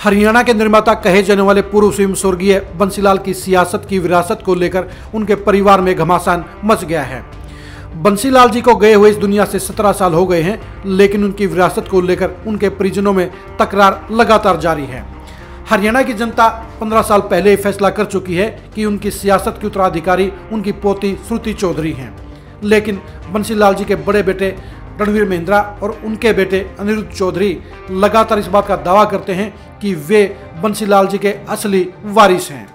हरियाणा के निर्माता कहे जाने वाले पूर्व सीएम स्वर्गीय बंसीलाल की सियासत की विरासत को लेकर उनके परिवार में घमासान मच गया है। बंसीलाल जी को गए हुए इस दुनिया से 17 साल हो गए हैं, लेकिन उनकी विरासत को लेकर उनके परिजनों में तकरार लगातार जारी है। हरियाणा की जनता 15 साल पहले ही फैसला कर चुकी है कि उनकी सियासत की उत्तराधिकारी उनकी पोती श्रुति चौधरी हैं, लेकिन बंसीलाल जी के बड़े बेटे रणवीर महिंद्रा और उनके बेटे अनिरुद्ध चौधरी लगातार इस बात का दावा करते हैं कि वे बंसीलाल जी के असली वारिस हैं।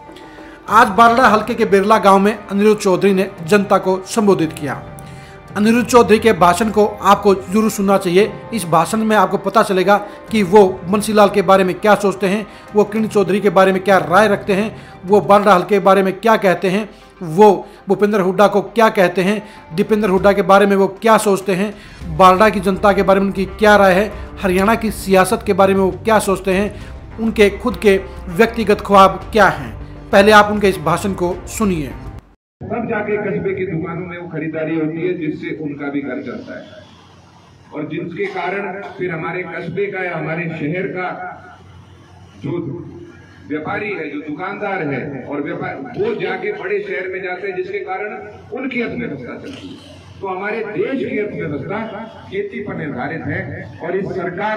आज बारड़ा हलके के बिरला गांव में अनिरुद्ध चौधरी ने जनता को संबोधित किया। अनिरुद्ध चौधरी के भाषण को आपको जरूर सुनना चाहिए। इस भाषण में आपको पता चलेगा कि वो बंसीलाल के बारे में क्या सोचते हैं, वो किरण चौधरी के बारे में क्या राय रखते हैं, वो बारड़ा हलके के बारे में क्या कहते हैं, वो भूपेंद्र हुड्डा को क्या कहते हैं, दीपेंद्र हुड्डा के बारे में वो क्या सोचते हैं, बारड़ा की जनता के बारे में उनकी क्या राय है, हरियाणा की सियासत के बारे में वो क्या सोचते हैं, उनके खुद के व्यक्तिगत ख्वाब क्या हैं। पहले आप उनके इस भाषण को सुनिए। तब जाके कस्बे की दुकानों में वो खरीदारी होती है जिससे उनका भी घर चलता है, और जिसके कारण फिर हमारे कस्बे का या हमारे शहर का जो व्यापारी है, जो दुकानदार है और व्यापार, वो जाके बड़े शहर में जाते हैं, जिसके कारण उनकी अर्थव्यवस्था चलती है। तो हमारे देश की अर्थव्यवस्था खेती पर निर्धारित है, और इस सरकार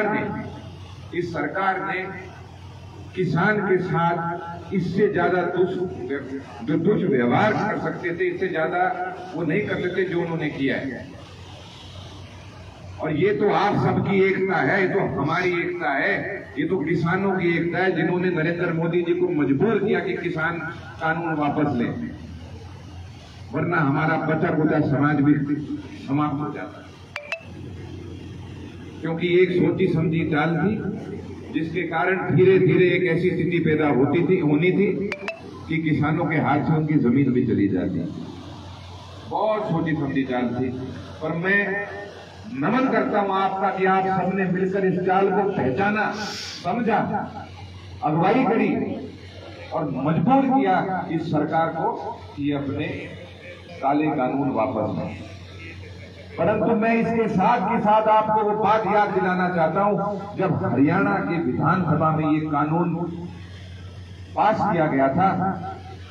ने किसान के साथ इससे ज्यादा दुष्व्यवहार कर सकते थे, इससे ज्यादा वो नहीं कर सकते जो उन्होंने किया है। और ये तो आप सबकी एकता है, ये तो हमारी एकता है, ये तो किसानों की एकता है, जिन्होंने नरेंद्र मोदी जी को मजबूर किया कि किसान कानून वापस लें, वरना हमारा बचा खुचा समाज भी समाप्त हो जाता है। क्योंकि एक सोची समझी चाल थी जिसके कारण धीरे धीरे एक ऐसी स्थिति पैदा होनी थी कि किसानों के हाथ से उनकी जमीन भी चली जाती। बहुत सोची समझी चाल थी, पर मैं नमन करता हूं आपका कि आप सबने मिलकर इस चाल को पहचाना, समझा, अगुवाई करी और मजबूर किया इस सरकार को कि अपने काले कानून वापस लें। परंतु मैं इसके साथ के साथ आपको वो बात याद दिलाना चाहता हूं, जब हरियाणा के विधानसभा में ये कानून पास किया गया था,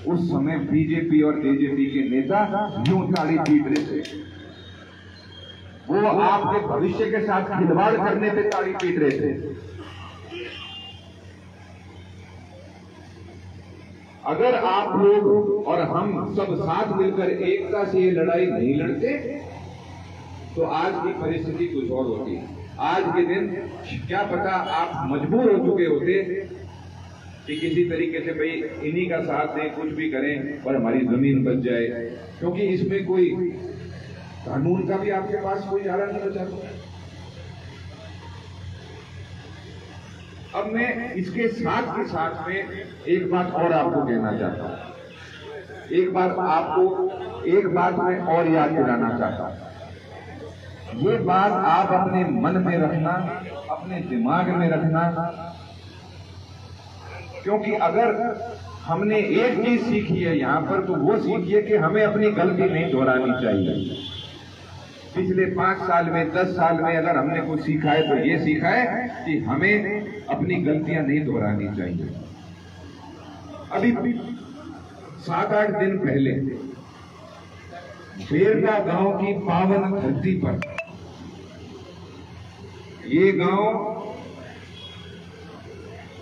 उस समय बीजेपी और जेजेपी के नेता यूं ताड़ी पीट रहे थे। वो आपके भविष्य के साथ खिलवाड़ करने पे ताड़ी पीट रहे थे। अगर आप लोग और हम सब साथ मिलकर एकता से ये लड़ाई नहीं लड़ते तो आज की परिस्थिति कुछ और होती। आज के दिन क्या पता आप मजबूर हो चुके होते कि किसी तरीके से भाई इन्हीं का साथ दें, कुछ भी करें और हमारी जमीन बच जाए, क्योंकि इसमें कोई कानून का भी आपके पास कोई चारा नहीं बचा। अब मैं इसके साथ के साथ में एक बात और आपको कहना चाहता हूं। एक बात मैं और याद दिलाना चाहता हूं। ये बात आप अपने मन में रखना, अपने दिमाग में रखना, क्योंकि अगर हमने एक चीज सीखी है यहां पर, तो वो सीखिए कि हमें अपनी गलती नहीं दोहरानी चाहिए। पिछले 5 साल में, 10 साल में अगर हमने कुछ सीखा है तो ये सीखा है कि हमें अपनी गलतियां नहीं दोहरानी चाहिए। अभी 7-8 दिन पहले बेरला गांव की पावन धरती पर, ये गांव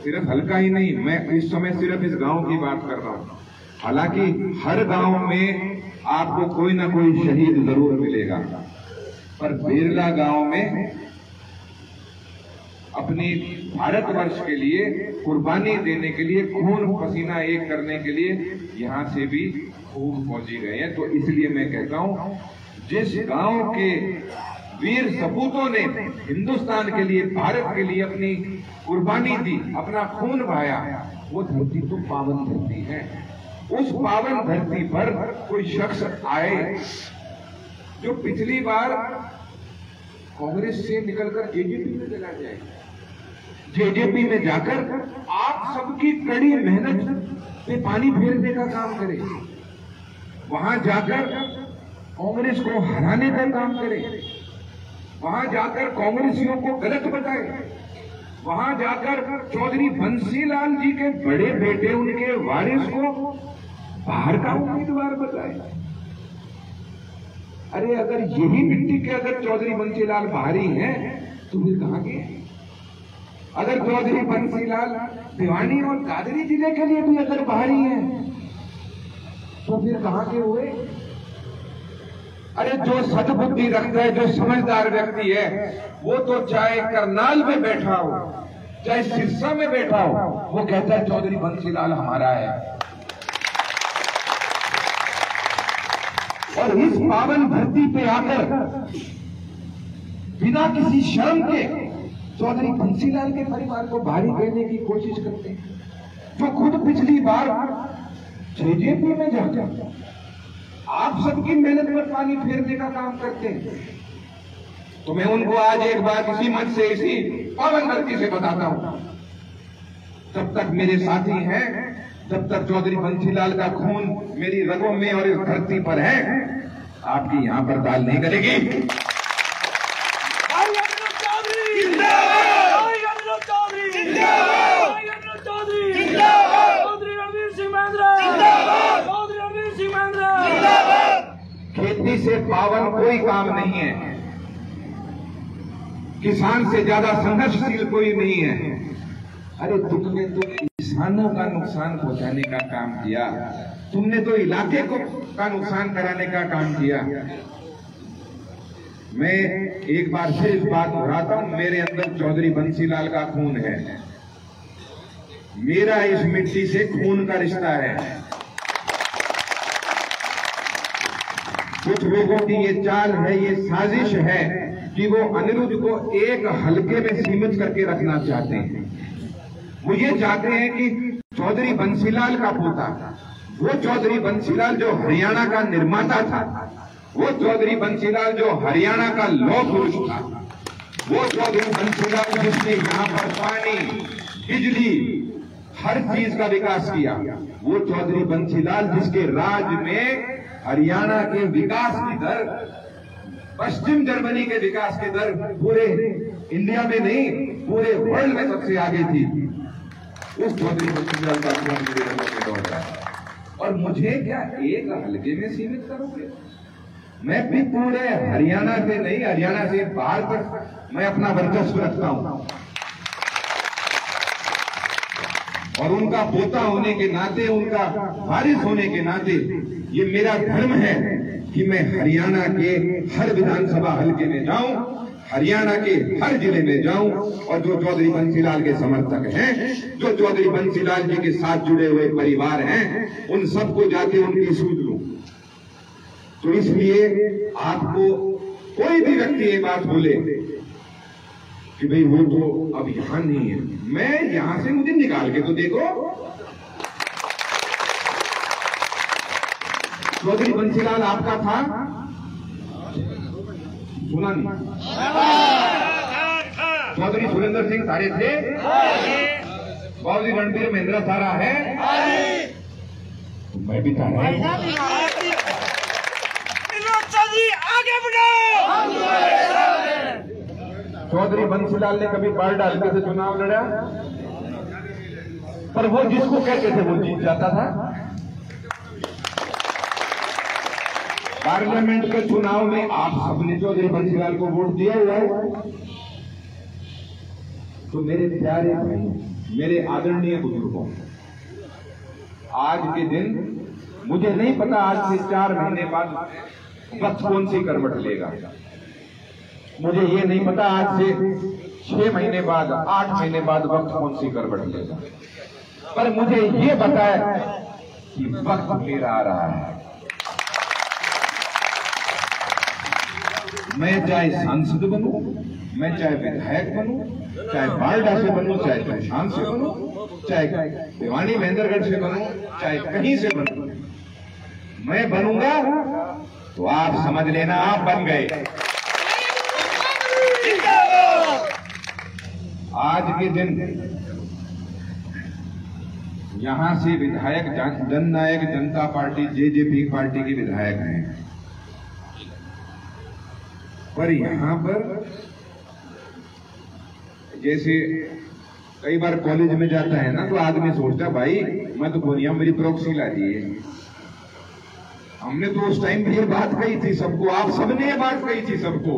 सिर्फ हल्का ही नहीं, मैं इस समय सिर्फ इस गांव की बात कर रहा हूं। हालांकि हर गांव में आपको कोई ना कोई शहीद जरूर मिलेगा, पर बेरला गांव में अपनी भारतवर्ष के लिए कुर्बानी देने के लिए, खून पसीना एक करने के लिए यहां से भी खूब फौजी गए हैं। तो इसलिए मैं कहता हूं, जिस गांव के वीर सपूतों ने हिंदुस्तान के लिए, भारत के लिए अपनी कुर्बानी दी, अपना खून बहाया, वो धरती तो पावन धरती है। उस पावन धरती पर कोई शख्स आए जो पिछली बार कांग्रेस से निकलकर जेजेपी में चला जाए, जेजेपी में जाकर आप सबकी कड़ी मेहनत पे पानी फेरने का काम करे, वहां जाकर कांग्रेस को हराने का काम करे, वहां जाकर कांग्रेसियों को गलत बताए, वहां जाकर चौधरी बंसीलाल जी के बड़े बेटे उनके वारिस को बाहर का उम्मीदवार बताए। अरे अगर यही मिट्टी के अगर चौधरी बंसीलाल बाहरी हैं तो फिर कहां गए? अगर चौधरी बंसीलाल भिवानी और कादरी जिले के लिए भी अगर बाहरी हैं तो फिर कहां के हुए? अरे जो सद्बुद्धि रखता है, जो समझदार व्यक्ति है, वो तो चाहे करनाल में बैठा हो, चाहे सिरसा में बैठा हो, वो कहता है चौधरी बंसीलाल हमारा है। और इस पावन धरती पे आकर बिना किसी शर्म के चौधरी बंसीलाल के परिवार को भारी कहने की कोशिश करते हैं, जो खुद पिछली बार जेजेपी में जाकर आप सबकी मेहनत पर पानी फेरने का काम करते हैं। तो मैं उनको आज एक बात इसी मंच से, इसी पावन धरती से बताता हूं, जब तक मेरे साथी हैं, जब तक चौधरी बंसीलाल का खून मेरी रगों में और इस धरती पर है, आपकी यहां पर दाल नहीं करेगी। खेती से पावन कोई काम नहीं है, किसान से ज्यादा संघर्षशील कोई नहीं है। अरे तुमने तो किसानों का नुकसान पहुंचाने का काम किया, तुमने तो इलाके का नुकसान कराने का काम किया। मैं एक बार फिर इस बात दोहराता हूं, मेरे अंदर चौधरी बंसीलाल का खून है, मेरा इस मिट्टी से खून का रिश्ता है। कुछ लोगों की ये चाल है, ये साजिश है कि वो अनिरुद्ध को एक हलके में सीमित करके रखना चाहते हैं। वो ये चाहते हैं कि चौधरी बंसीलाल का पोता, वो चौधरी बंसीलाल जो हरियाणा का निर्माता था, वो चौधरी बंसीलाल जो हरियाणा का लौह पुरुष था, वो चौधरी बंसीलाल जिसने यहाँ पर पानी, बिजली, हर चीज का विकास किया, वो चौधरी बंसीलाल जिसके राज में हरियाणा के विकास की दर, पश्चिम जर्मनी के विकास की दर पूरे इंडिया में नहीं, पूरे वर्ल्ड में सबसे आगे थी, उस चौधरी बंसीलाल का खून मेरे रगों में दौड़ रहा है। और मुझे क्या एक हलके में सीमित करोगे? मैं भी पूरे हरियाणा से नहीं, हरियाणा से बाहर तक मैं अपना वर्चस्व रखता हूं। और उनका पोता होने के नाते, उनका वारिस होने के नाते, ये मेरा धर्म है कि मैं हरियाणा के हर विधानसभा हलके में जाऊं, हरियाणा के हर जिले में जाऊं, और जो चौधरी बंसीलाल के समर्थक हैं, जो चौधरी बंसीलाल जी के साथ जुड़े हुए परिवार हैं, उन सबको जाके उनकी सूझ लूं। तो इसलिए आपको कोई भी व्यक्ति ये बात बोले कि भाई वो तो अब यहां नहीं है, मैं यहां से मुझे निकाल के तो देखो। चौधरी बंसीलाल आपका था, सुना नहीं? चौधरी सुरेंद्र सिंह सारे थे, बाबूजी रणबीर महेंद्र सारा है, तो मैं भी था। आगे बढ़ो। चौधरी बंसीलाल ने कभी बारडा हल्के से चुनाव लड़ा, पर वो जिसको कहते थे वो जीत जाता था। पार्लियामेंट के चुनाव में आप सबने चौधरी बंसीलाल को वोट दिया हुआ है। तो मेरे प्यारे भाई, मेरे आदरणीय बुजुर्गों, आज के दिन मुझे नहीं पता आज से 4 महीने बाद वक्त कौन सी करवट लेगा, मुझे ये नहीं पता आज से 6 महीने बाद, 8 महीने बाद वक्त कौन सी करवट लेगा, पर मुझे ये पता है कि वक्त मेरा आ रहा है। मैं चाहे सांसद बनूं, मैं चाहे विधायक बनूं, चाहे बारडा से बनूं, चाहे चौहान से बनूं, चाहे भिवानी महेंद्रगढ़ से बनूं, चाहे कहीं से बनूं, मैं बनूंगा तो आप समझ लेना आप बन गए। आज के दिन यहां से विधायक जननायक जनता पार्टी जेजेपी पार्टी के विधायक हैं, पर यहां पर जैसे कई बार कॉलेज में जाता है ना तो आदमी सोचता भाई मैं तो बोनिया मेरी प्रॉक्सी ला दी है। हमने तो उस टाइम भी ये बात कही थी सबको, आप सबने ये बात कही थी सबको,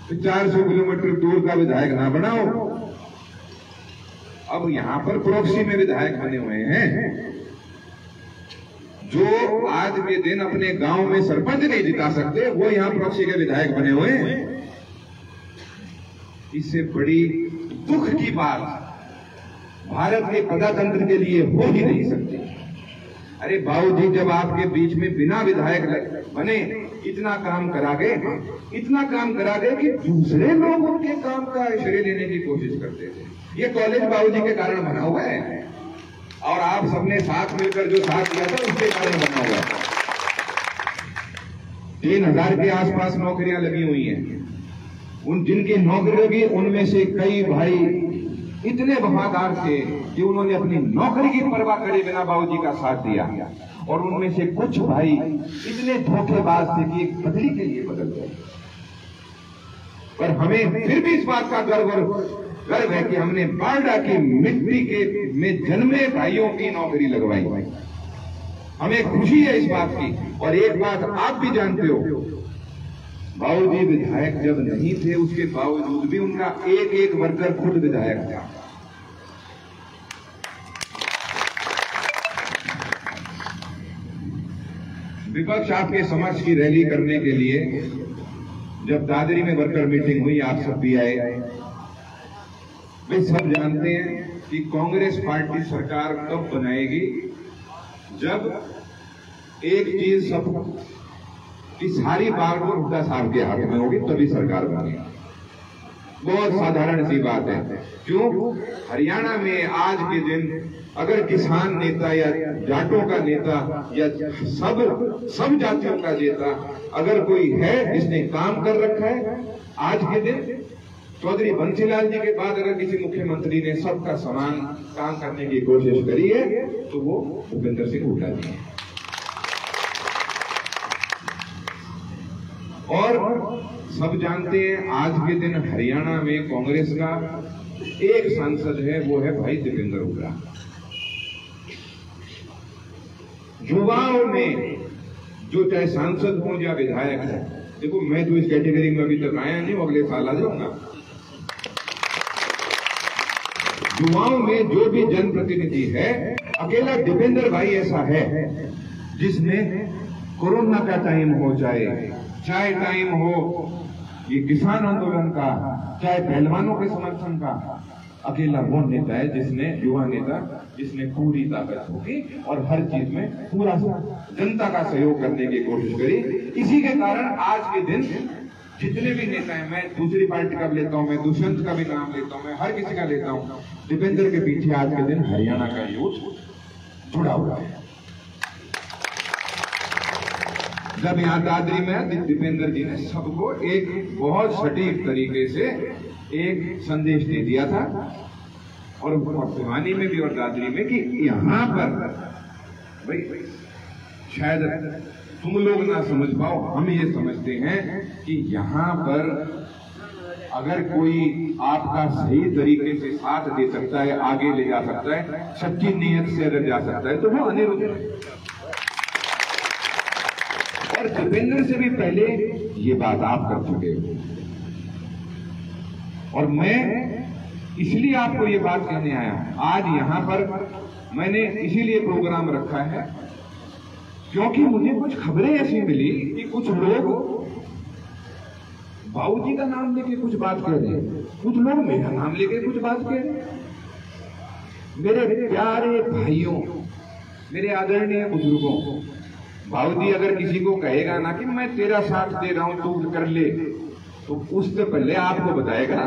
तो 400 किलोमीटर दूर का विधायक ना बनाओ। अब यहां पर प्रॉक्सी में विधायक बने हुए हैं जो आज के दिन अपने गांव में सरपंच नहीं जिता सकते, वो यहां प्रॉक्सी के विधायक बने हुए हैं। इससे बड़ी दुख की बात भारत के प्रजातंत्र के लिए हो ही नहीं सकती। अरे बाबूजी जब आपके बीच में बिना विधायक बने इतना काम करा गए कि दूसरे लोग उनके काम का श्रेय लेने की कोशिश करते थे। ये कॉलेज बाबूजी के कारण बना हुआ है और आप सबने साथ मिलकर जो साथ दिया था उसके कारण बना हुआ है। 3000 के आसपास नौकरियां लगी हुई हैं। उन जिनकी नौकरी लगी उनमें से कई भाई इतने वफादार थे कि उन्होंने अपनी नौकरी की परवाह करे बिना बाबूजी का साथ दिया, और उनमें से कुछ भाई इतने धोखेबाज थे कि एक बदली के लिए बदल गए। पर हमें फिर भी इस बात का गर्व है कि हमने बारडा की मिट्टी के में जन्मे भाइयों की नौकरी लगवाई। हमें खुशी है इस बात की। और एक बात आप भी जानते हो, बाबूजी विधायक जब नहीं थे उसके बावजूद भी उनका एक एक वर्कर खुद विधायक था। विपक्ष आपके समक्ष की रैली करने के लिए जब दादरी में वर्कर मीटिंग हुई, आप सब भी आए। वे सब जानते हैं कि कांग्रेस पार्टी सरकार कब बनाएगी, जब एक चीज सब कि सारी बात वो हुड्डा साहब के हाथ में होगी तभी सरकार बनेगी। बहुत साधारण सी बात है। क्यों? हरियाणा में आज के दिन अगर किसान नेता या जाटों का नेता या सब जातियों का नेता अगर कोई है जिसने काम कर रखा है, आज के दिन चौधरी बंसीलाल जी के बाद अगर किसी मुख्यमंत्री ने सबका समान काम करने की कोशिश करी है तो वो भूपेंद्र सिंह हुड्डा जी है। और सब जानते हैं आज के दिन हरियाणा में कांग्रेस का एक सांसद है, वो है भाई दीपेंद्र हुड्डा। युवाओं में जो चाहे सांसद हो या विधायक है, देखो मैं तो इस कैटेगरी में अभी तक आया नहीं, अगले साल आ जाऊंगा। युवाओं में जो भी जनप्रतिनिधि है, अकेला दीपेंद्र भाई ऐसा है जिसने कोरोना का टाइम हो चाहे टाइम हो ये किसान आंदोलन का, चाहे पहलवानों के समर्थन का, अकेला वो नेता है जिसने, युवा नेता जिसने पूरी ताकत होगी और हर चीज में पूरा जनता का सहयोग करने की कोशिश करी। इसी के कारण आज के दिन जितने भी नेता हैं, मैं दूसरी पार्टी का भी लेता हूं, मैं दुष्यंत का भी नाम लेता हूं, मैं हर किसी का लेता हूं, दीपेंद्र के पीछे आज के दिन हरियाणा का यूथ जुड़ा हुआ है। जब यहाँ दादरी में दीपेंद्र जी ने सबको एक बहुत सटीक तरीके से एक संदेश दे दिया था, और भिवानी में भी और दादरी में, कि यहाँ पर भाई शायद तुम लोग ना समझ पाओ, हम ये समझते हैं कि यहाँ पर अगर कोई आपका सही तरीके से साथ दे सकता है, आगे ले जा सकता है, सच्ची नीयत से अगर जा सकता है तो वो अनिरुद्ध है। और दीपेंद्र से भी पहले ये बात आप कर चुके हो, और मैं इसलिए आपको ये बात कहने आया हूं। आज यहां पर मैंने इसीलिए प्रोग्राम रखा है क्योंकि मुझे कुछ खबरें ऐसी मिली कि कुछ लोग बाबूजी का नाम लेके कुछ बात कह रहे हैं, कुछ लोग मेरा नाम लेके कुछ बात कह रहे हैं। मेरे प्यारे भाइयों, मेरे आदरणीय बुजुर्गों, बाबूजी अगर किसी को कहेगा ना कि मैं तेरा साथ दे रहा हूं तू कर ले, तो उससे पहले आपको बताएगा।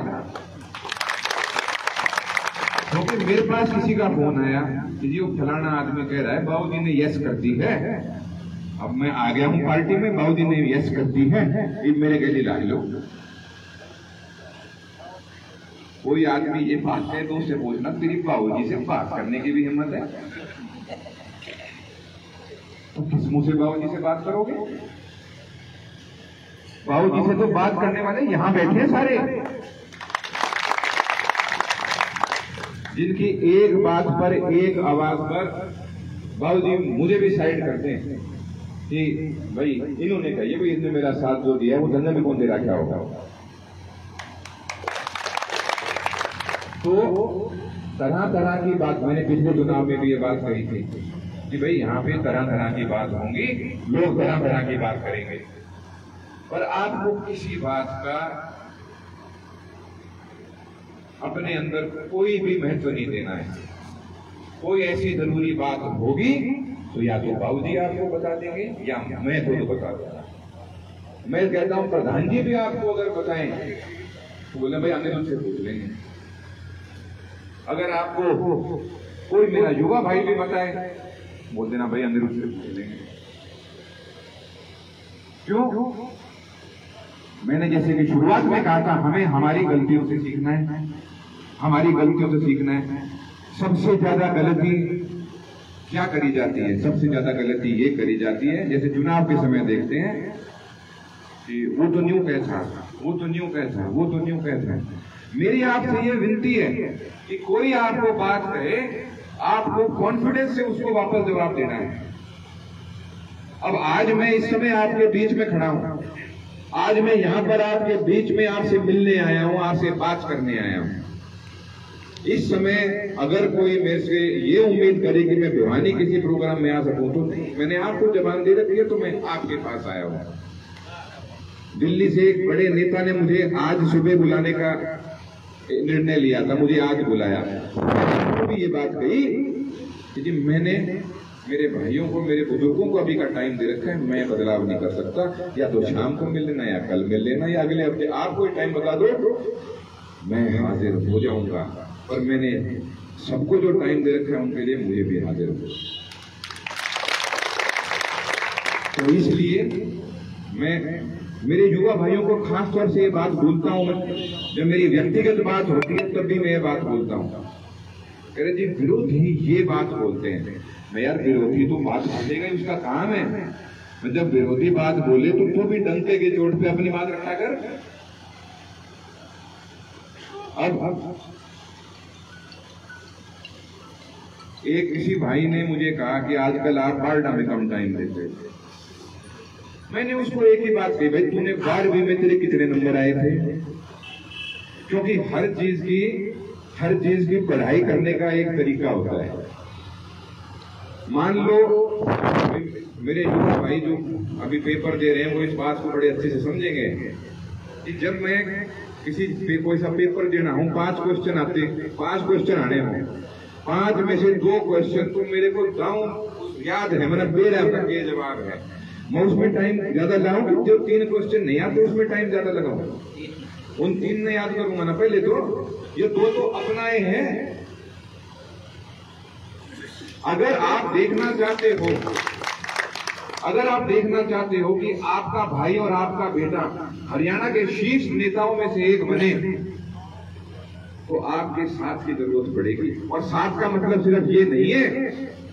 क्योंकि मेरे पास किसी का फोन आया कि जी वो फलाना आदमी कह रहा है बाबूजी ने यस कर दी है, अब मैं आ गया हूं पार्टी में, बाबूजी ने यस कर दी है, ये मेरे गले ला लो। कोई आदमी ये बात है तो उससे पूछना तेरी बाबूजी से बात करने की भी हिम्मत है? तो किस मुंह से बाबूजी से बात करोगे? बाबूजी से तो बात करने वाले यहां बैठे हैं सारे। जिनकी एक बात पर, एक आवाज पर बाबूजी मुझे भी साइड करते हैं कि भाई इन्होंने कही, भाई इसने मेरा साथ जो दिया वो धंधे में कौन दे रहा, क्या होगा। तो तरह तरह की बात, मैंने पिछले चुनाव में भी ये बात कही थी कि भाई यहाँ पे तरह तरह की बात होंगी, लोग तरह तरह की बात करेंगे, पर आपको किसी बात का अपने अंदर कोई भी महत्व नहीं देना है। कोई ऐसी जरूरी बात होगी तो या तो बाबूजी आपको बता देंगे या मैं खुद बता दूंगा। मैं कहता हूं प्रधान जी भी आपको अगर बताएं तो बोले भाई अनिल से पूछ लेंगे। अगर आपको कोई मेरा युवा भाई भी बताए बोल देना भाई अनिल से पूछ लेंगे। क्यों? मैंने जैसे कि शुरुआत में कहा था, हमें हमारी गलतियों से सीखना है, हमारी गलतियों से सीखना है। सबसे ज्यादा गलती क्या करी जाती है? सबसे ज्यादा गलती ये करी जाती है, जैसे चुनाव के समय देखते हैं कि वो तो न्यू कैसा, वो तो न्यू कैसा, वो तो न्यू कैसा। मेरी आपसे ये विनती है कि कोई आपको बात कहे, आपको कॉन्फिडेंस से उसको वापस जवाब देना है। अब आज मैं इस समय आपके बीच में खड़ा हूं, आज मैं यहां पर आपके बीच में आपसे मिलने आया हूं, आपसे बात करने आया हूं। इस समय अगर कोई मेरे से ये उम्मीद करे कि मैं भिवानी किसी प्रोग्राम में आ सकूं तो नहीं। मैंने आपको जबान दे रखी है तो मैं आपके पास आया हूं। दिल्ली से एक बड़े नेता ने मुझे आज सुबह बुलाने का निर्णय लिया था, मुझे आज बुलाया। मैंने भी ये बात कही कि जी मैंने मेरे भाइयों को, मेरे बुजुर्गों को अभी का टाइम दे रखा है, मैं बदलाव नहीं कर सकता। या तो शाम को मिल लेना, या कल मिल लेना, या अगले हफ्ते आप कोई टाइम बता दो, मैं हाजिर हो जाऊंगा। पर मैंने सबको जो टाइम दे रखा है उनके लिए मुझे भी हाजिर हो। तो इसलिए मैं मेरे युवा भाइयों को खास तौर से ये बात बोलता हूं। मैं जब मेरी व्यक्तिगत बात होती है तब भी मैं ये बात बोलता हूं। कह रहे जी विरोधी ये बात बोलते हैं। मैं यार विरोधी तो बात बोलेगा ही, उसका काम है। जब विरोधी बात बोले तो भी डंके के चोट पे अपनी बात रखा कर। अब एक किसी भाई ने मुझे कहा कि आजकल आप बारडा में कम टाइम देते हैं। मैंने उसको एक ही बात कही, भाई तूने 12वीं में तेरे कितने नंबर आए थे? क्योंकि हर चीज की पढ़ाई करने का एक तरीका होता है। मान लो मेरे युवा भाई जो अभी पेपर दे रहे हैं वो इस बात को बड़े अच्छे से समझेंगे कि जब मैं किसी कोई सा पेपर देना हूं, 5 क्वेश्चन आते, 5 क्वेश्चन आने हों, 5 में से 2 क्वेश्चन तो मेरे को याद है, मतलब बेरहम ये जवाब है, मैं उसमें टाइम ज्यादा लगाऊं। जो 3 क्वेश्चन नहीं आते उसमें टाइम ज्यादा लगाऊं, उन 3 ने याद करूंगा ना। पहले तो ये 2 तो अपनाए हैं। अगर आप देखना चाहते हो कि आपका भाई और आपका बेटा हरियाणा के शीर्ष नेताओं में से एक बने तो आपके साथ की जरूरत पड़ेगी। और साथ का मतलब सिर्फ ये नहीं है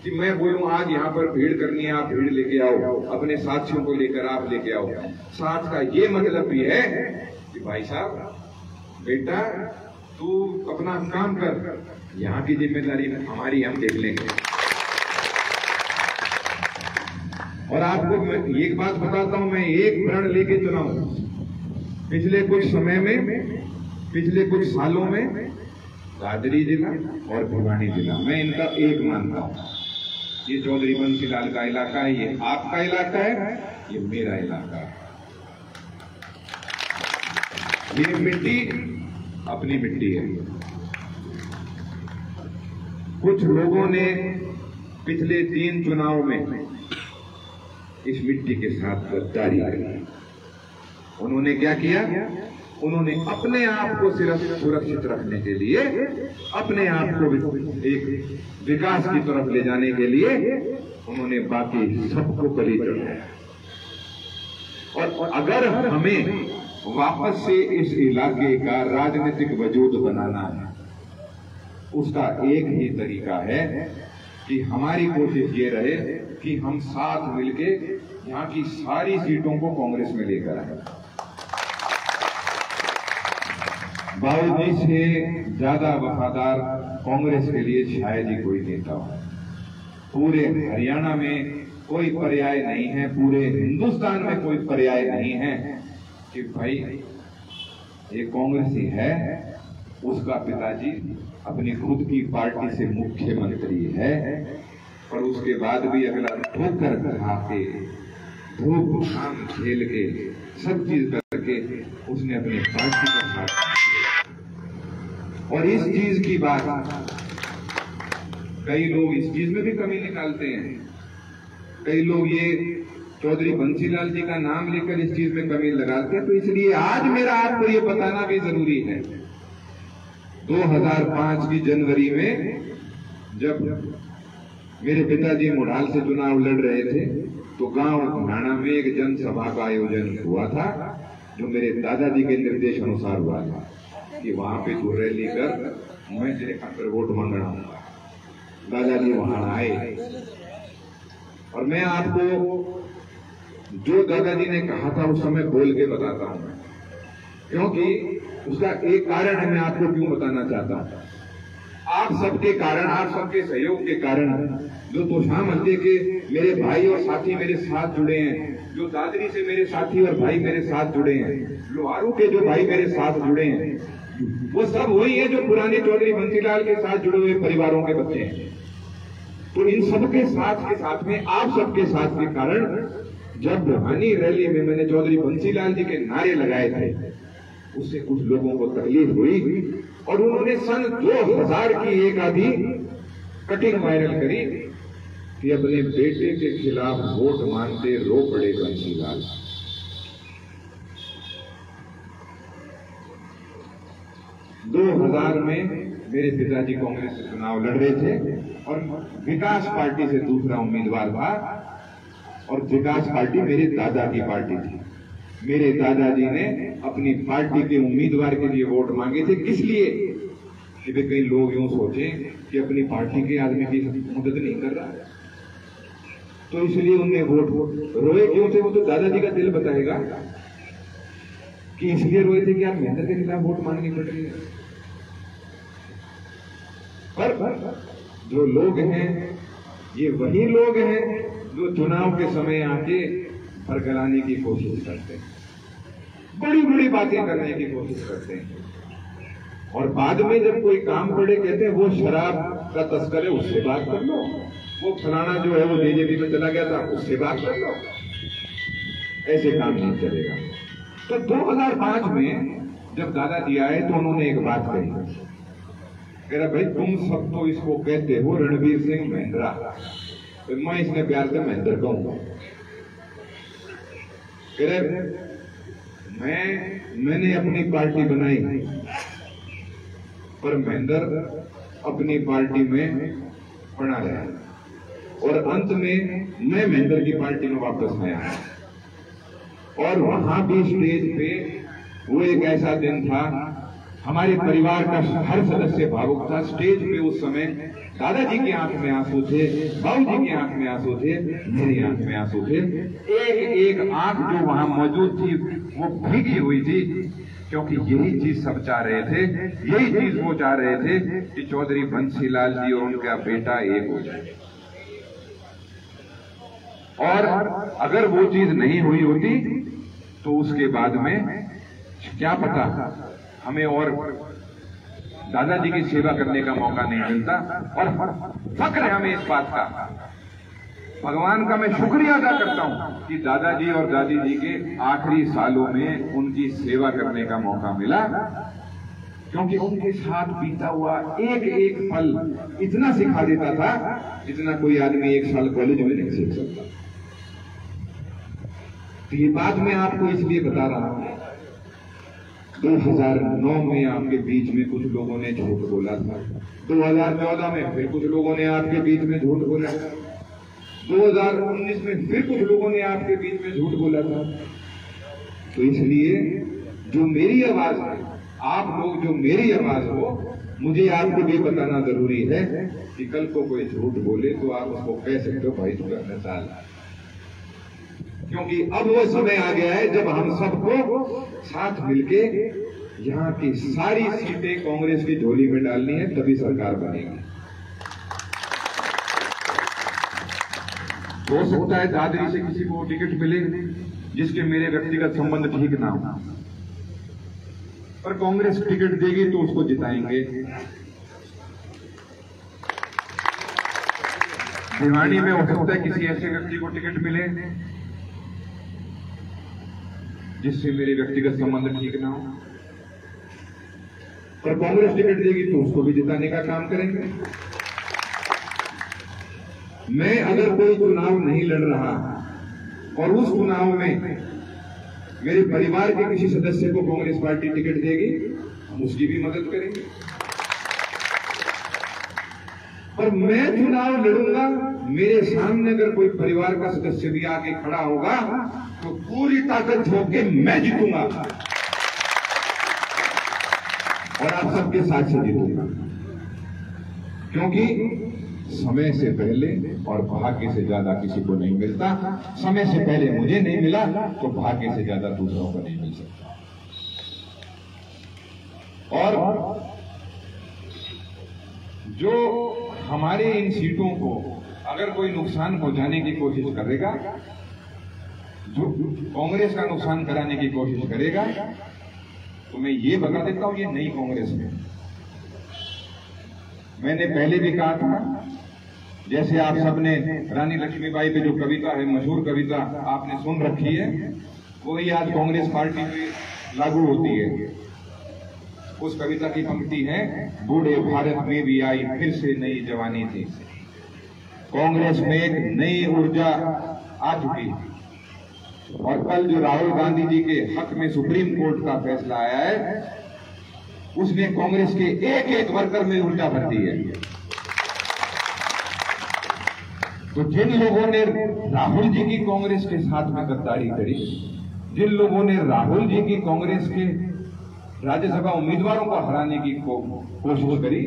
कि मैं बोलूं आज यहाँ पर भीड़ करनी है, आप भीड़ लेके आओ, अपने साथियों को लेकर आप लेके आओ। साथ का ये मतलब भी है कि भाई साहब बेटा तू अपना काम कर, यहाँ की जिम्मेदारी हमारी हम देख लेंगे। और आपको मैं एक बात बताता हूं, मैं एक प्रण लेके चला हूं। पिछले कुछ सालों में दादरी जिला और भिवानी जिला मैं इनका एक मानता हूं। ये चौधरी बंसीलाल का इलाका है, ये आपका इलाका है, ये मेरा इलाका है। ये मिट्टी अपनी मिट्टी है। कुछ लोगों ने पिछले 3 चुनाव में इस मिट्टी के साथ गद्दारी करी। उन्होंने क्या किया? उन्होंने अपने आप को सिर्फ सुरक्षित रखने के लिए, अपने आप को एक विकास की तरफ ले जाने के लिए उन्होंने बाकी सबको बलि चढ़ाया। और अगर हमें वापस से इस इलाके का राजनीतिक वजूद बनाना है, उसका एक ही तरीका है कि हमारी कोशिश ये रहे कि हम साथ मिलके यहाँ की सारी सीटों को कांग्रेस में लेकर आए। बाबूजी से ज्यादा वफादार कांग्रेस के लिए शायद ही कोई नेता हो। पूरे हरियाणा में कोई पर्याय नहीं है, पूरे हिंदुस्तान में कोई पर्याय नहीं है कि भाई ये कांग्रेसी है, उसका पिताजी अपनी खुद की पार्टी से मुख्यमंत्री है, पर उसके बाद भी अगला ठोकर खा के धूप घाम झेल के सब चीज करके उसने अपनी पार्टी का साथ दिया। और इस चीज की बात कई लोग इस चीज में भी कमी निकालते हैं। कई लोग ये चौधरी बंसीलाल जी का नाम लेकर इस चीज में कमी लगाते हैं। तो इसलिए आज मेरा आपको ये बताना भी जरूरी है। 2005 की जनवरी में जब मेरे पिताजी मुढ़ाल से चुनाव लड़ रहे थे तो गांव घाना में एक जनसभा का आयोजन हुआ था, जो मेरे दादाजी के निर्देश अनुसार हुआ था कि वहां पे तू रैली कर, मैं तेरे खातर वोट मांगना हूं। दादाजी वहां आए और मैं आपको जो दादाजी ने कहा था उस समय बोल के बताता हूं, क्योंकि उसका एक कारण है, मैं आपको क्यों बताना चाहता हूं। आप सबके कारण, आप सबके सहयोग के कारण जो तोशाम हल्के के मेरे भाई और साथी मेरे साथ जुड़े हैं, जो दादरी से मेरे साथी और भाई मेरे साथ जुड़े हैं, लोहारू के जो भाई मेरे साथ जुड़े हैं, वो सब वही है जो पुराने चौधरी बंसीलाल के साथ जुड़े हुए परिवारों के बच्चे हैं। तो इन सबके साथ के साथ में आप सबके साथ के कारण जब रूहानी रैली में मैंने चौधरी बंसीलाल जी के नारे लगाए थे, उससे कुछ लोगों को तकलीफ हुई और उन्होंने सन 2000 की एक आधी कटिंग वायरल करी कि अपने बेटे के खिलाफ वोट मांगते रो पड़े बंसीलाल। दो 2000 में मेरे पिताजी कांग्रेस से चुनाव लड़ रहे थे और विकास पार्टी से दूसरा उम्मीदवार था, और विकास पार्टी मेरे दादा की पार्टी थी। मेरे दादाजी ने अपनी पार्टी के उम्मीदवार के लिए वोट मांगे थे, किस लिए कि वे कई लोग यूं सोचे कि अपनी पार्टी के आदमी की मदद नहीं कर रहा, तो इसलिए उनने वोट रोए क्यों थे वो तो दादाजी का दिल बताएगा कि इसलिए रोए थे कि आप महेंद्र के खिलाफ वोट मांगनी पड़ रही है। पर जो लोग हैं ये वही लोग हैं जो चुनाव के समय आके फरगलाने की कोशिश करते हैं, बड़ी बड़ी बातें करने की कोशिश करते हैं, और बाद में जब कोई काम पड़े कहते हैं वो शराब का तस्कर है उससे बात कर लो, वो फलाना जो है वो बीजेपी में चला गया था उससे बात कर लो। ऐसे काम नहीं चलेगा। तो 2005 में जब दादाजी आए तो उन्होंने एक बात कही, कह रहा भाई तुम सब तो इसको कहते हो रणवीर सिंह महिंद्रा, तो मैं इसने प्यार से महेंद्र कहूंगा। कह रहे मैंने अपनी पार्टी बनाई पर महेंद्र अपनी पार्टी में पड़ा रहा और अंत में मैं महेंद्र की पार्टी में वापस आया, और वहां भी स्टेज पे वो एक ऐसा दिन था, हमारे परिवार का हर सदस्य भावुक था। स्टेज पे उस समय दादाजी की आंख में आंसू थे, बाबूजी की आंख में आंसू थे, मेरी आंख में आंसू थे। एक एक आंख जो वहां मौजूद थी वो भीगी हुई थी, क्योंकि यही चीज सब चाह रहे थे, यही चीज वो चाह रहे थे कि चौधरी बंसीलाल जी और उनका बेटा एक हो जाए। और अगर वो चीज नहीं हुई होती तो उसके बाद में क्या पता हमें और दादाजी की सेवा करने का मौका नहीं मिलता। और फक्र है हमें इस बात का, भगवान का मैं शुक्रिया अदा करता हूं कि दादाजी और दादी जी के आखिरी सालों में उनकी सेवा करने का मौका मिला, क्योंकि उनके साथ बीता हुआ एक एक पल इतना सिखा देता था जितना कोई आदमी 1 साल कॉलेज में नहीं सीख सकता। तो ये बात मैं आपको इसलिए बता रहा हूं, 2009 में आपके बीच में कुछ लोगों ने झूठ बोला था, 2014 में फिर कुछ लोगों ने आपके बीच में झूठ बोला, 2019 में फिर कुछ लोगों ने आपके बीच में झूठ बोला था। तो इसलिए जो मेरी आवाज है, आप लोग जो मेरी आवाज हो, मुझे आपको भी बताना जरूरी है कि कल को कोई झूठ बोले तो आप उसको कह सकते हो भाई तुम्हें मिसाल, क्योंकि अब वो समय आ गया है जब हम सबको साथ मिलके यहाँ की सारी सीटें कांग्रेस की झोली में डालनी है, तभी सरकार बनेगी। हो सकता है दादरी से किसी को टिकट मिले जिसके मेरे व्यक्तिगत संबंध ठीक ना हो, पर कांग्रेस टिकट देगी तो उसको जिताएंगे। भिवानी में हो सकता है किसी ऐसे व्यक्ति को टिकट मिले जिससे मेरे व्यक्तिगत संबंध ठीक ना हो, पर कांग्रेस टिकट देगी तो उसको भी जिताने का काम करेंगे। मैं अगर कोई चुनाव नहीं लड़ रहा और उस चुनाव में मेरे परिवार के किसी सदस्य को कांग्रेस पार्टी टिकट देगी, हम उसकी भी मदद करेंगे। पर मैं चुनाव लड़ूंगा, मेरे सामने अगर कोई परिवार का सदस्य भी आके खड़ा होगा तो पूरी ताकत झोंक के मैं जीतूंगा और आप सबके साथ से जीतूंगा, क्योंकि समय से पहले और भाग्य से ज्यादा किसी को नहीं मिलता। समय से पहले मुझे नहीं मिला तो भाग्य से ज्यादा दूसरों को नहीं मिल सकता। और जो हमारे इन सीटों को अगर कोई नुकसान पहुंचाने की कोशिश करेगा, जो कांग्रेस का नुकसान कराने की कोशिश करेगा, तो मैं ये बता देता हूं, ये नई कांग्रेस है। मैंने पहले भी कहा था, जैसे आप सबने रानी लक्ष्मीबाई पे जो कविता है, मशहूर कविता आपने सुन रखी है, वही आज कांग्रेस पार्टी में लागू होती है। उस कविता की पंक्ति है, बूढ़े भारत में भी आई फिर से नई जवानी थी, कांग्रेस में एक नई ऊर्जा आ चुकी है। और कल जो राहुल गांधी जी के हक में सुप्रीम कोर्ट का फैसला आया है, उसने कांग्रेस के एक एक वर्कर में ऊर्जा भर दी है। तो जिन लोगों ने राहुल जी की कांग्रेस के साथ में गद्दारी करी, जिन लोगों ने राहुल जी की कांग्रेस के राज्यसभा उम्मीदवारों को हराने की कोशिश करी,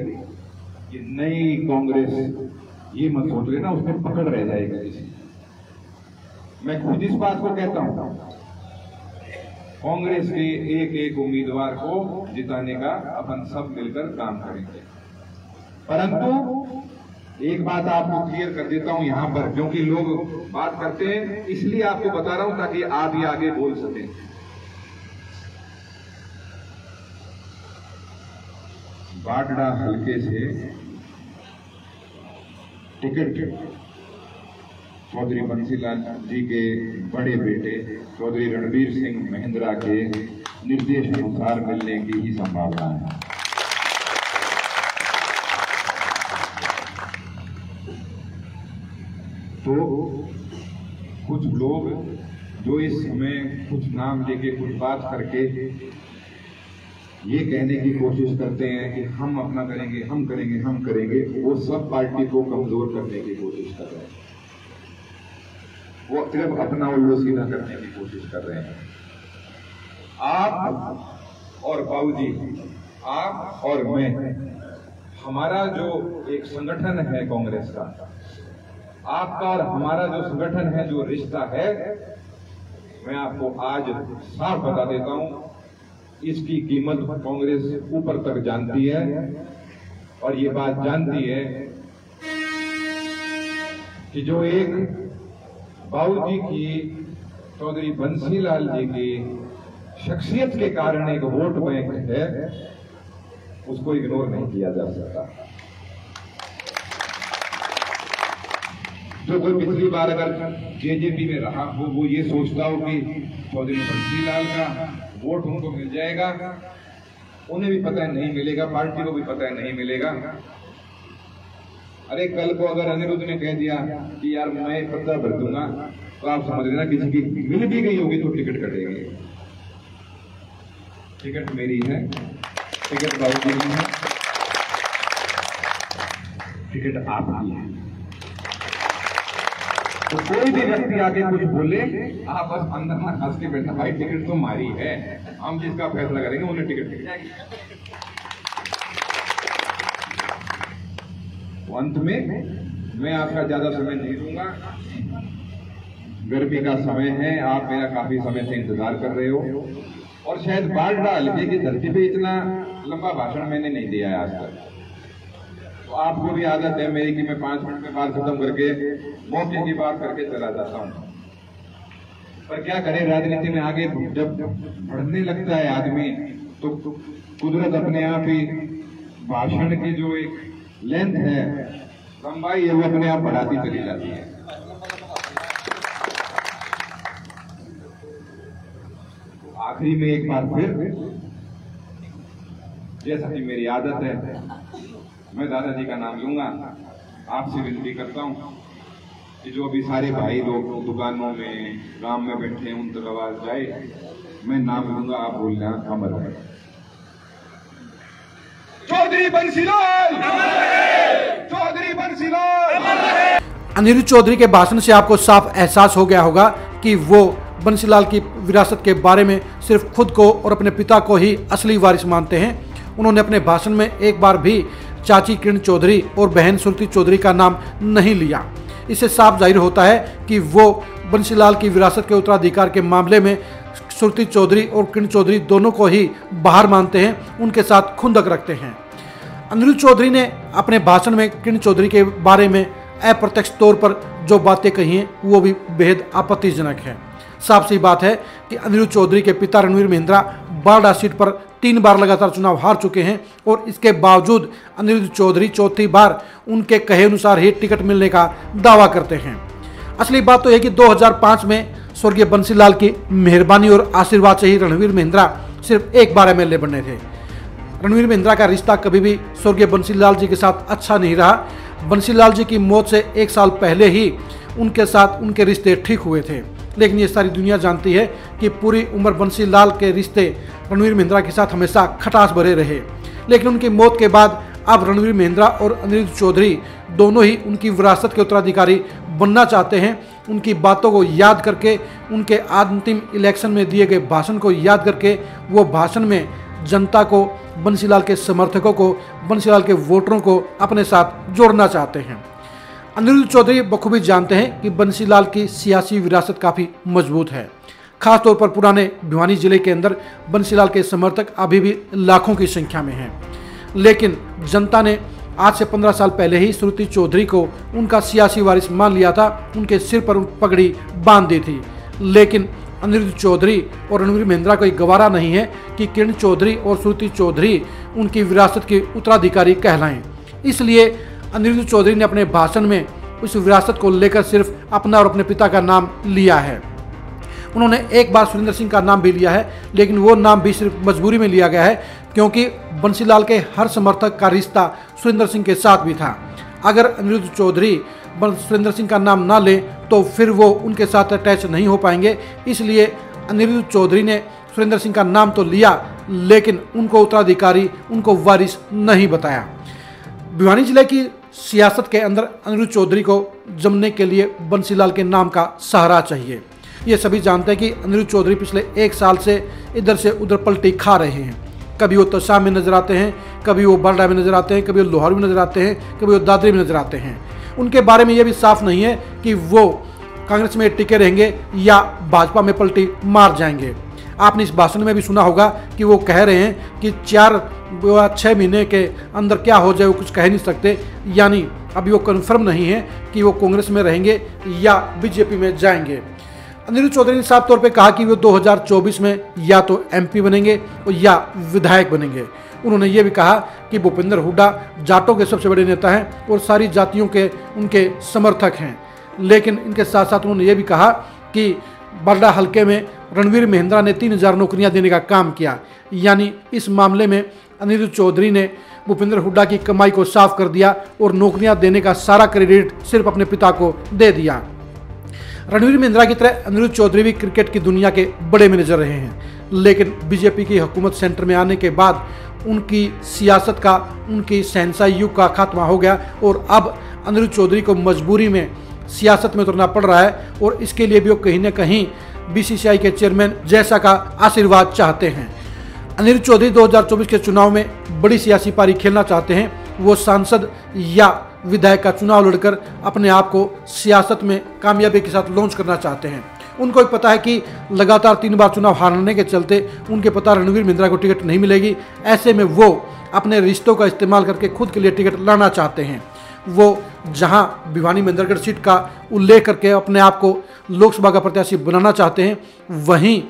ये नई कांग्रेस, ये मत सोच लेना उसमें पकड़ रह जाएगा किसी। मैं खुद इस बात को कहता हूं, कांग्रेस के एक एक उम्मीदवार को जिताने का अपन सब मिलकर काम करेंगे। परंतु एक बात आपको क्लियर कर देता हूं यहां पर, क्योंकि लोग बात करते हैं, इसलिए आपको बता रहा हूं ताकि आप ही आगे बोल सकें। बाडड़ा हल्के से टिकट चौधरी बंसीलाल जी के बड़े बेटे चौधरी रणबीर सिंह महिंद्रा के निर्देश अनुसार मिलने की ही संभावना है। तो कुछ लोग जो इस समय कुछ नाम लेके कुछ बात करके ये कहने की कोशिश करते हैं कि हम अपना करेंगे, हम करेंगे, हम करेंगे, वो सब पार्टी को कमजोर करने की कोशिश कर रहे हैं। वो सिर्फ अपना उल्लू सीधा करने की कोशिश कर रहे हैं। आप और बाबूजी, आप और मैं, हमारा जो एक संगठन है कांग्रेस का, आपका और हमारा जो संगठन है, जो रिश्ता है, मैं आपको आज साफ बता देता हूं, इसकी कीमत कांग्रेस ऊपर तक जानती है। और ये बात जानती है कि जो एक बाबूजी की, चौधरी बंसीलाल जी की शख्सियत के कारण एक वोट बैंक है, उसको इग्नोर नहीं किया जा सकता। जो कोई पिछली बार अगर जेजेपी में रहा हो, वो ये सोचता हो कि चौधरी बंसीलाल का वोट उनको मिल जाएगा, उन्हें भी पता है नहीं मिलेगा, पार्टी को भी पता है नहीं मिलेगा। अरे कल को अगर अनिरुद्ध ने कह दिया कि यार मैं पत्ता भर दूंगा, तो आप समझ लेना किसी की मिल भी गई होगी तो टिकट कटेगी। टिकट मेरी है, टिकट बाबूजी की है, टिकट आपकी है। तो कोई भी व्यक्ति आके कुछ बोले, आप बस अंदर में हंस के बैठना, भाई टिकट तो मारी है, हम जिसका फैसला करेंगे उन्हें टिकट मिल जाएगी। तो अंत में मैं आपका ज्यादा समय नहीं दूंगा, गर्मी का समय है, आप मेरा काफी समय से इंतजार कर रहे हो। और शायद बाढ़ हल्के की धरती पे इतना लंबा भाषण मैंने नहीं दिया है आज तक। तो आपको भी आदत है मेरी कि मैं 5 मिनट में बात खत्म करके मौके की बात करके चला जाता हूं। पर क्या करें, राजनीति में आगे जब बढ़ने लगता है आदमी तो कुदरत अपने आप ही भाषण की जो एक लेंथ है, लंबाई है, वो अपने आप बढ़ाती चली जाती है। आखिरी में एक बार फिर, जैसा कि मेरी आदत है, मैं दादाजी का नाम लूंगा। आपसे विनती करता हूं कि जो अभी सारे भाई लोग दुकानों में, गांव में बैठे हैं, उन तक आवाज जाए। मैं नाम लूंगा, आप बोलना अमर है। चौधरी बंसीलाल, चौधरी बंसीलाल। अनिरुद्ध चौधरी के भाषण से आपको साफ एहसास हो गया होगा कि वो बंसीलाल की विरासत के बारे में सिर्फ खुद को और अपने पिता को ही असली वारिस मानते हैं। उन्होंने अपने भाषण में एक बार भी चाची किरण चौधरी और बहन सुरती चौधरी का नाम नहीं लिया। इससे साफ जाहिर होता है कि वो बंसीलाल की विरासत के उत्तराधिकार के मामले में सुरती चौधरी और किरण चौधरी दोनों को ही बाहर मानते हैं, उनके साथ खुंदक रखते हैं। अनिरुद्ध चौधरी ने अपने भाषण में किरण चौधरी के बारे में अप्रत्यक्ष तौर पर जो बातें कही हैं वो भी बेहद आपत्तिजनक है। साफ सी बात है कि अनिरुद्ध चौधरी के पिता रणवीर महिंद्रा बारडा सीट पर 3 बार लगातार चुनाव हार चुके हैं और इसके बावजूद अनिरुद्ध चौधरी चौथी बार उनके कहे अनुसार ही टिकट मिलने का दावा करते हैं। असली बात तो यह कि 2005 में स्वर्गीय बंसीलाल की मेहरबानी और आशीर्वाद से ही रणवीर महिंद्रा सिर्फ एक बार एमएलए बने थे। रणवीर महिंद्रा का रिश्ता कभी भी स्वर्गीय बंसीलाल जी के साथ अच्छा नहीं रहा। बंसीलाल जी की मौत से 1 साल पहले ही उनके साथ उनके रिश्ते ठीक हुए थे, लेकिन ये सारी दुनिया जानती है कि पूरी उम्र बंसीलाल के रिश्ते रणवीर महिंद्रा के साथ हमेशा खटास भरे रहे। लेकिन उनकी मौत के बाद अब रणवीर महिंद्रा और अनिरुद्ध चौधरी दोनों ही उनकी विरासत के उत्तराधिकारी बनना चाहते हैं। उनकी बातों को याद करके, उनके अंतिम इलेक्शन में दिए गए भाषण को याद करके वो भाषण में जनता को, बंसीलाल के समर्थकों को, बंसीलाल के वोटरों को अपने साथ जोड़ना चाहते हैं। अनिरुद्ध चौधरी बखूबी जानते हैं कि बंसीलाल की सियासी विरासत काफ़ी मजबूत है। खासतौर पर पुराने भिवानी जिले के अंदर बंसीलाल के समर्थक अभी भी लाखों की संख्या में हैं। लेकिन जनता ने आज से 15 साल पहले ही सुरती चौधरी को उनका सियासी वारिस मान लिया था, उनके सिर पर पगड़ी बांध दी थी। लेकिन अनिरुद्ध चौधरी और रणवीर महिंद्रा को गवारा नहीं है कि किरण चौधरी और सुरती चौधरी उनकी विरासत के उत्तराधिकारी कहलाएं। इसलिए अनिरुद्ध चौधरी ने अपने भाषण में उस विरासत को लेकर सिर्फ अपना और अपने पिता का नाम लिया है। उन्होंने एक बार सुरेंद्र सिंह का नाम भी लिया है, लेकिन वो नाम भी सिर्फ मजबूरी में लिया गया है, क्योंकि बंसीलाल के हर समर्थक का रिश्ता सुरेंद्र सिंह के साथ भी था। अगर अनिरुद्ध चौधरी सुरेंद्र सिंह का नाम ना ले तो फिर वो उनके साथ अटैच नहीं हो पाएंगे। इसलिए अनिरुद्ध चौधरी ने सुरेंद्र सिंह का नाम तो लिया, लेकिन उनको उत्तराधिकारी, उनको वारिस नहीं बताया। भिवानी जिले की सियासत के अंदर अनिरुद्ध चौधरी को जमने के लिए बंसीलाल के नाम का सहारा चाहिए। ये सभी जानते हैं कि अनिरुद्ध चौधरी पिछले 1 साल से इधर से उधर पलटी खा रहे हैं। कभी वो तोशाम में नजर आते हैं, कभी वो बारडा में नजर आते हैं, कभी वो लाहौर में नजर आते हैं, कभी वो दादरी में नजर आते हैं। उनके बारे में ये भी साफ नहीं है कि वो कांग्रेस में टिके रहेंगे या भाजपा में पलटी मार जाएंगे। आपने इस भाषण में भी सुना होगा कि वो कह रहे हैं कि 4 या 6 महीने के अंदर क्या हो जाए वो कुछ कह नहीं सकते। यानी अभी वो कन्फर्म नहीं है कि वो कांग्रेस में रहेंगे या बीजेपी में जाएंगे। अनिरुद्ध चौधरी ने साफ तौर पे कहा कि वो 2024 में या तो एमपी बनेंगे या विधायक बनेंगे। उन्होंने ये भी कहा कि भूपेंद्र हुड्डा जाटों के सबसे बड़े नेता हैं और सारी जातियों के उनके समर्थक हैं। लेकिन इनके साथ साथ उन्होंने ये भी कहा कि बारडा हल्के में रणवीर महिंद्रा ने 3000 नौकरियां देने का काम किया। यानी इस मामले में अनिरुद्ध चौधरी ने भूपेंद्र हुड्डा की कमाई को साफ कर दिया और नौकरियां देने का सारा क्रेडिट सिर्फ अपने पिता को दे दिया। रणवीर महिंद्रा की तरह अनिरुद्ध चौधरी भी क्रिकेट की दुनिया के बड़े मैनेजर रहे हैं, लेकिन बीजेपी की हुकूमत सेंटर में आने के बाद उनकी सियासत का, उनकी शहंशाही युग का खात्मा हो गया और अब अनिरुद्ध चौधरी को मजबूरी में सियासत में उतरना पड़ रहा है और इसके लिए भी वो कहीं न कहीं बीसीसीआई के चेयरमैन जैसा का आशीर्वाद चाहते हैं। अनिरुद्ध चौधरी 2024 के चुनाव में बड़ी सियासी पारी खेलना चाहते हैं। वो सांसद या विधायक का चुनाव लड़कर अपने आप को सियासत में कामयाबी के साथ लॉन्च करना चाहते हैं। उनको भी पता है कि लगातार 3 बार चुनाव हारने के चलते उनके पिता रणवीर मिंद्रा को टिकट नहीं मिलेगी। ऐसे में वो अपने रिश्तों का इस्तेमाल करके खुद के लिए टिकट लड़ना चाहते हैं। वो जहां भिवानी मेंदरगढ़ सीट का उल्लेख करके अपने आप को लोकसभा का प्रत्याशी बनाना चाहते हैं, वहीं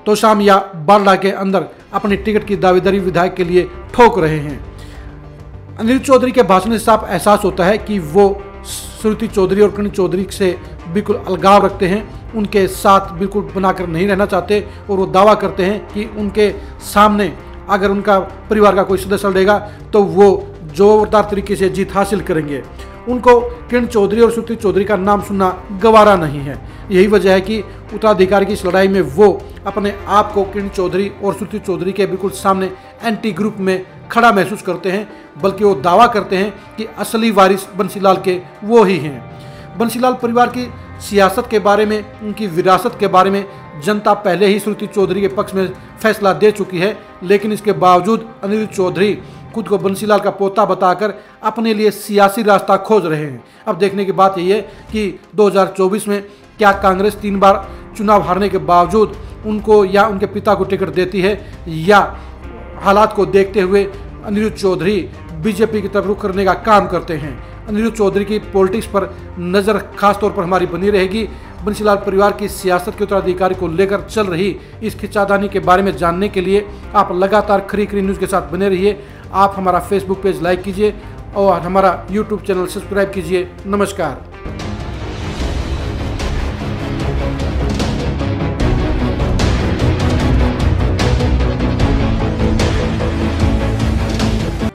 तोशाम या बारला के अंदर अपनी टिकट की दावेदारी विधायक के लिए ठोक रहे हैं। अनिरुद्ध चौधरी के भाषण से साफ एहसास होता है कि वो श्रुति चौधरी और किरण चौधरी से बिल्कुल अलगाव रखते हैं, उनके साथ बिल्कुल बनाकर नहीं रहना चाहते और वो दावा करते हैं कि उनके सामने अगर उनका परिवार का कोई सदस्य लड़ेगा तो वो जोरदार तरीके से जीत हासिल करेंगे। उनको किरण चौधरी और श्रुति चौधरी का नाम सुनना गवारा नहीं है। यही वजह है कि उत्तराधिकारी की इस लड़ाई में वो अपने आप को किरण चौधरी और श्रुति चौधरी के बिल्कुल सामने एंटी ग्रुप में खड़ा महसूस करते हैं, बल्कि वो दावा करते हैं कि असली वारिस बंसीलाल के वो ही हैं। बंसीलाल परिवार की सियासत के बारे में, उनकी विरासत के बारे में जनता पहले ही श्रुति चौधरी के पक्ष में फैसला दे चुकी है, लेकिन इसके बावजूद अनिरुद्ध चौधरी खुद को बंसीलाल का पोता बताकर अपने लिए सियासी रास्ता खोज रहे हैं। अब देखने की बात यही है कि 2024 में क्या कांग्रेस 3 बार चुनाव हारने के बावजूद उनको या उनके पिता को टिकट देती है, या हालात को देखते हुए अनिरुद्ध चौधरी बीजेपी की तरफ रुख करने का काम करते हैं। अनिरुद्ध चौधरी की पॉलिटिक्स पर नज़र खास तौर पर हमारी बनी रहेगी। बंसीलाल परिवार की सियासत के उत्तराधिकारी को लेकर चल रही इस खिंचातानी के बारे में जानने के लिए आप लगातार खरी खरी न्यूज़ के साथ बने रहिए। आप हमारा फेसबुक पेज लाइक कीजिए और हमारा यूट्यूब चैनल सब्सक्राइब कीजिए। नमस्कार।